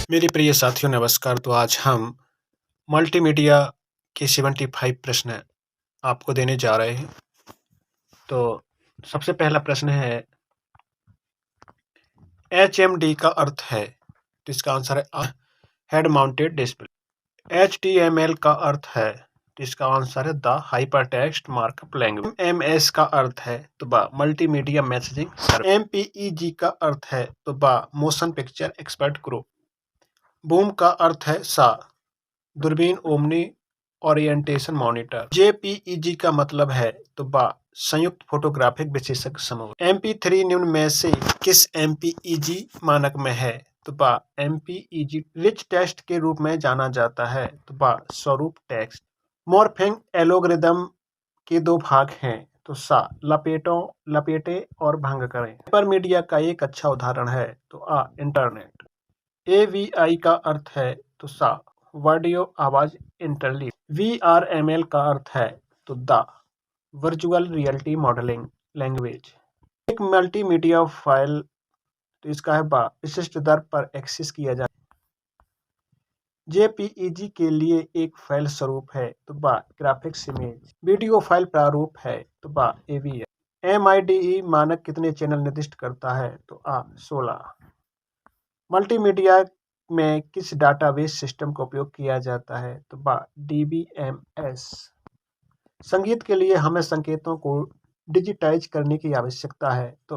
मेरे प्रिय साथियों नमस्कार। तो आज हम मल्टीमीडिया के 75 प्रश्न आपको देने जा रहे हैं। तो सबसे पहला प्रश्न है HMD का अर्थ है, तो इसका आंसर है हेड माउंटेड डिस्प्ले। HTML का अर्थ है, तो इसका आंसर है the hypertext markup language. MS का अर्थ है तो बा मल्टीमीडिया मैसेजिंग सर्विस। MPEG का अर्थ है तो बा motion picture expert group. Boom का अर्थ है सा दूरबीन ओमनी ओरिएंटेशन मॉनिटर। JPEG का मतलब है तो बा संयुक्त फोटोग्राफिक विशेषज्ञ समूह। MP3 निम्न में से किस MPEG मानक में है तो बा MPEG रिच टेक्स्ट के रूप में जाना जाता है तो बा स्वरूप टेक्स्ट। मॉर्फिंग एल्गोरिदम के दो भाग हैं तो सा लपेटे और भंग करें। हाइपरमीडिया का एक अच्छा उदाहरण है तो इंटरनेट। AVI का अर्थ है तो सा ऑडियो आवाज इंटरलीव। VRML का अर्थ है तो the virtual reality modelling language. एक मल्टीमीडिया फाइल तो इसका है बा विशिष्ट दर पर एक्सेस किया जाए। JPEG के लिए एक फाइल स्वरूप है तो बा ग्राफिक्स इमेज। वीडियो फाइल प्रारूप है तो बा AVI। MIDE मानक कितने चैनल निर्दिष्ट करता है तो 16। मल्टीमीडिया में किस डाटाबेस सिस्टम का उपयोग किया जाता है तो DBMS। संगीत के लिए हमें संकेतों को डिजिटाइज करने की आवश्यकता है तो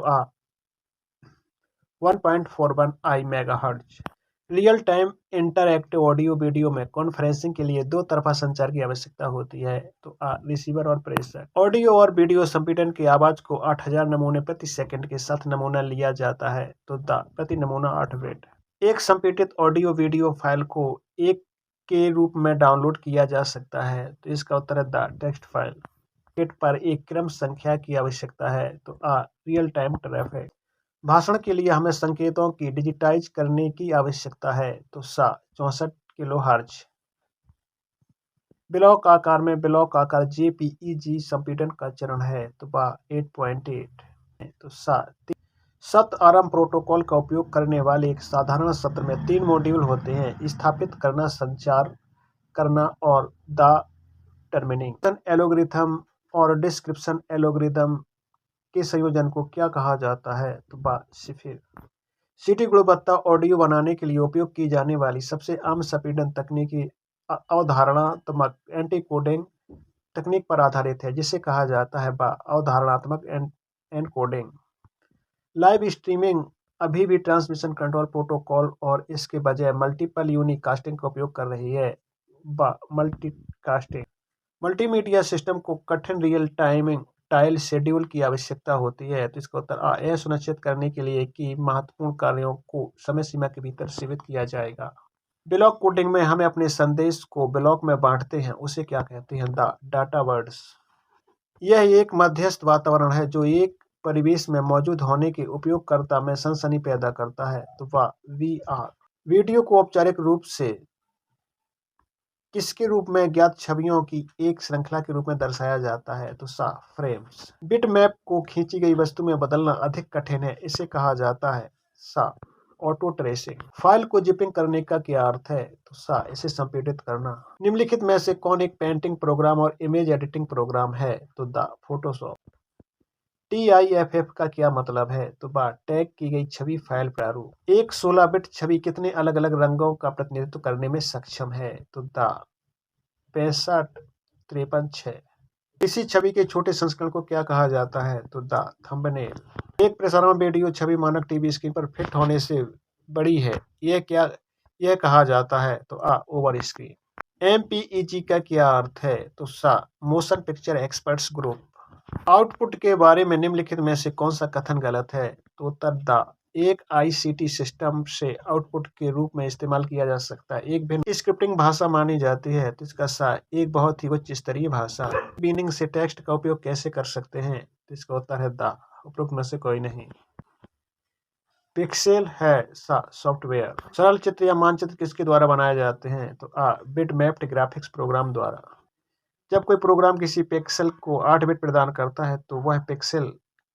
1.41 आई megahertz. Real time interactive audio video में कॉन्फ्रेंसिंग के लिए दो तरफा संचार की आवश्यकता होती है तो रिसीवर और प्रेषक। ऑडियो और वीडियो संपीड़न की आवाज को 8000 नमूने प्रति सेकंड के साथ नमूना लिया जाता है तो प्रति नमूना 8 बिट। एक संपीड़ित ऑडियो वीडियो फाइल को एक के रूप में डाउनलोड किया जा सकता है तो इसका उत्तर है द टेक्स्ट फाइल। पैकेट पर एक क्रम संख्या की आवश्यकता है तो रियल टाइम ट्रैफिक। भाषण के लिए हमें संकेतों की डिजिटाइज करने की आवश्यकता है तो 64 किलोहर्ट्ज। ब्लॉक आकार में ब्लॉक आकार JPEG संपीड़न का चरण है तो 8.8 तो 7 आरएम प्रोटोकॉल का उपयोग करने वाले एक साधारण सत्र में 3 मॉड्यूल होते हैं: स्थापित करना, संचार करना और द टर्मिनिंग। एल्गोरिथम और डिस्क्रिप्शन एल्गोरिथम के संयोजन को क्या कहा जाता है तो शिफिर। सीटी गुणवत्ता ऑडियो बनाने के लिए उपयोग की जाने वाली सबसे आम संपीड़न तकनीकी अवधारणात्मक एन्कोडिंग तकनीक पर आधारित है जिसे कहा जाता है अवधारणात्मक एन्कोडिंग। लाइव स्ट्रीमिंग अभी भी ट्रांसमिशन कंट्रोल प्रोटोकॉल और इसके बजाय मल्टीपल यूनिकास्टिंग का उपयोग कर रही है मल्टीकास्टिंग। मल्टीमीडिया सिस्टम को कठिन रियल टाइमिंग टाइल शेड्यूल की आवश्यकता होती है तो इसका उत्तर यह सुनिश्चित करने के लिए कि महत्वपूर्ण कार्यों को समय सीमा के भीतर सीमित किया जाएगा। ब्लॉक कोडिंग में हमें अपने संदेश को ब्लॉक में बांटते हैं, उसे क्या कहते हैं? Data words. यह एक मध्यस्थ वातावरण है जो एक परिवेश में मौजूद होने के उपयोगकर्ता में सनसनी पैदा करता है तो VR। वीडियो को औपचारिक रूप से किसके रूप में ज्ञात छवियों की एक श्रृंखला के रूप में दर्शाया जाता है तो फ्रेम्स। बिट मैप को खींची गई वस्तु में बदलना अधिक कठिन है, इसे कहा जाता है ऑटो ट्रेसिंग। फाइल को जिपिंग करने का क्या अर्थ है तो इसे संपीड़ित करना। निम्नलिखित में से कौन एक पेंटिंग प्रोग्राम और इमेज एडिटिंग प्रोग्राम है तो फोटोशॉप। TIFF का क्या मतलब है तो टैग की गई छवि फाइल प्रारूप। एक 16 बिट छवि कितने अलग अलग रंगों का प्रतिनिधित्व करने में सक्षम है तो 65 53 6। इसी छवि के छोटे संस्करण को क्या कहा जाता है तो थंबनेल। एक प्रसारण वीडियो छवि मानक टीवी स्क्रीन पर फिट होने से बड़ी है, यह कहा जाता है तो ओवर स्क्रीन। MPEG का क्या अर्थ है तो motion picture experts group. Output के बारे में निम्नलिखित में से कौन सा कथन गलत है तो उत्तर एक ICT सिस्टम से आउटपुट के रूप में इस्तेमाल किया जा सकता है एक भिन्न स्क्रिप्टिंग भाषा मानी जाती है तो इसका एक बहुत ही उच्च स्तरीय भाषा। बीनिंग से टेक्स्ट का उपयोग कैसे कर सकते हैं तो इसका उत्तर है उपरोक्त में से कोई नहीं। पिक्सेल है सॉफ्टवेयर। सरल चित्र या मानचित्र किसके द्वारा बनाए जाते हैं तो बिट मैप्ड ग्राफिक्स प्रोग्राम द्वारा। जब कोई प्रोग्राम किसी पिक्सेल को 8 बिट प्रदान करता है तो वह पिक्सेल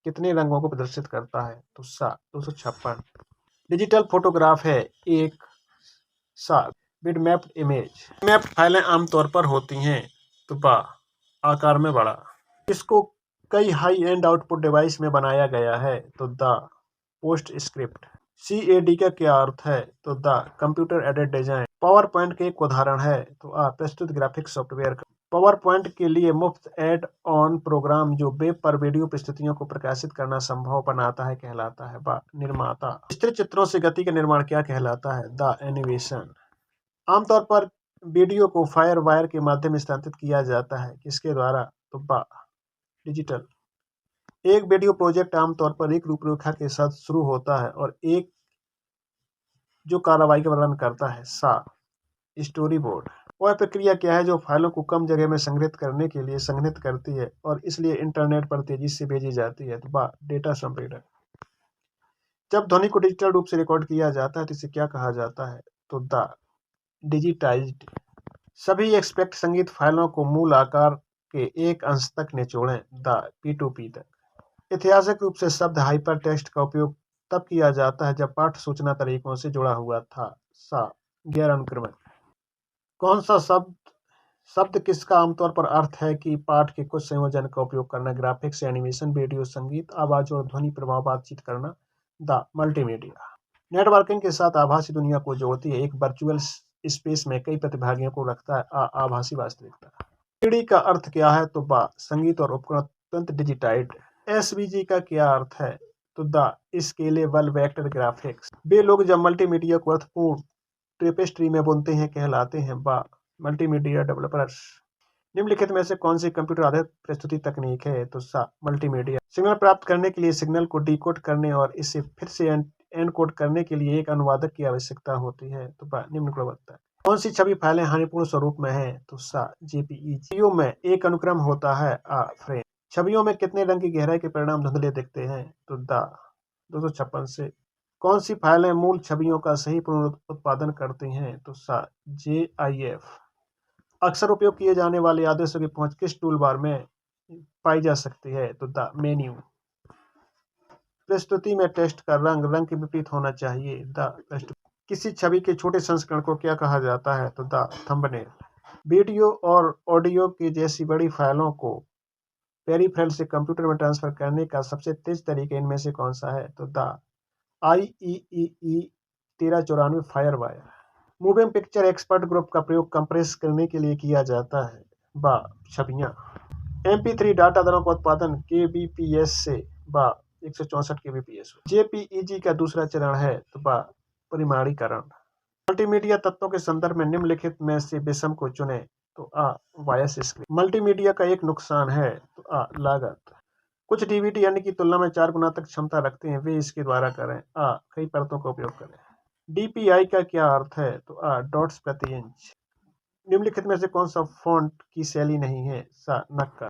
कितने रंगों को प्रदर्शित करता है तो 256। डिजिटल फोटोग्राफ है एक सा बिटमैप्ड इमेज। मैप फाइलें आमतौर पर होती हैं तो बा आकार में बड़ा। इसको कई हाई एंड आउटपुट डिवाइस में बनाया गया है तो द पोस्ट स्क्रिप्ट। CAD का क्या अर्थ है तो the computer aided design. Power point के एक उदाहरण है तो प्रस्तुत ग्राफिक सॉफ्टवेयर। पावर पॉइंट के लिए मुफ्त एड ऑन प्रोग्राम जो वेब पर वीडियो प्रस्तुतियों को प्रकाशित करना संभव बनाता है कहलाता है बा निर्माता। स्थिर चित्रों से गति का निर्माण क्या कहलाता है द एनिमेशन। आमतौर पर वीडियो को फायर वायर के माध्यम से स्थानांतरित किया जाता है किसके द्वारा तो बा डिजिटल। एक वीडियो प्रोजेक्ट आमतौर पर एक रूपरेखा के साथ शुरू होता है और एक जो कार्रवाई का वर्णन करता है सा स्टोरी बोर्ड। वह प्रक्रिया क्या है जो फाइलों को कम जगह में संग्रहित करने के लिए संघनित करती है और इसलिए इंटरनेट पर तेजी से भेजी जाती है तो बा डेटा संपीड़न। जब ध्वनि को डिजिटल रूप से रिकॉर्ड किया जाता है तो इसे क्या कहा जाता है तो द डिजिटाइज्ड। सभी एक्सपेक्ट संगीत फाइलों को मूल आकार के एक अंश तक निचोड़ें द P2P तक। ऐतिहासिक रूप से शब्द हाइपर टेक्स्ट का उपयोग तब किया जाता है जब पाठ सूचना तरीकों से जुड़ा हुआ था सा गैर अनुक्रमण। कौन सा शब्द किसका आमतौर पर अर्थ है कि पाठ के कुछ संयोजन का उपयोग करना। ग्राफिक्स, एनिमेशन, वीडियो, संगीत, आवाज और ध्वनि प्रभाव बातचीत करना द मल्टीमीडिया। नेटवर्किंग के साथ आभासी दुनिया को जोड़ती है। एक वर्चुअल स्पेस में कई प्रतिभागियों को रखता है आभासी वास्तविकता। 3D का अर्थ क्या है तो बा संगीत और उपकरण तुरंत डिजिटाइड। SVG का क्या अर्थ है तो द स्केलेबल वेक्टर ग्राफिक्स। वे लोग जब मल्टीमीडिया को अर्थपूर्ण टेपेस्ट्री में बुनते हैं कहलाते हैं बा मल्टीमीडिया डेवलपर्स। निम्नलिखित में से कौन सी कंप्यूटर आधारित प्रस्तुति तकनीक है तो सा मल्टीमीडिया। सिग्नल प्राप्त करने के लिए सिग्नल को डिकोड करने और इसे फिर से एनकोड करने के लिए एक अनुवादक की आवश्यकता होती है तो बा निम्न गुणवत्ता। कौन सी छवि फाइलें हानिपूर्ण स्वरूप में है तो सा JPEG। छवियों में एक अनुक्रम होता है फ्रेम। छवियों में कितने रंग की गहराई के परिणाम धुंधले दिखते हैं तो द 256 से। कौन सी फाइलें मूल छवियों का सही पुनरुत्पादन करती हैं तो सा JIF। अक्सर उपयोग किए जाने वाले आदेशों की पहुंच किस टूल बार में पाई जा सकती है तो द मेन्यू। प्रस्तुति में टेक्स्ट का रंग के विपरीत होना चाहिए द प्रस्तुति। किसी छवि के छोटे संस्करण को क्या कहा जाता है तो द थंबनेल। वीडियो और ऑडियो की जैसी बड़ी फाइलों को पेरिफेरल से कंप्यूटर में ट्रांसफर करने का सबसे तेज तरीका इनमें से कौन सा है तो the IEEE 1394 fire wire. Moving picture expert group का प्रयोग कंप्रेस करने के लिए किया जाता है बा छवियां। MP3 डाटा दरों का उत्पादन kbps से बा 164 kbps। JPEG का दूसरा चरण है तो बा परिमाणीकरण। मल्टीमीडिया तत्वों के संदर्भ में निम्नलिखित में से विषम को चुने तो वॉइस स्क्रिप्ट। मल्टीमीडिया का एक नुकसान है तो लागत। कुछ DVD अन्य की तुलना में 4 गुना तक क्षमता रखते हैं वे इसके द्वारा करें कई परतों का उपयोग करें। DPI का क्या अर्थ है तो डॉट्स प्रति इंच। निम्नलिखित में से कौन सा फॉन्ट की शैली नहीं है सा नक्का।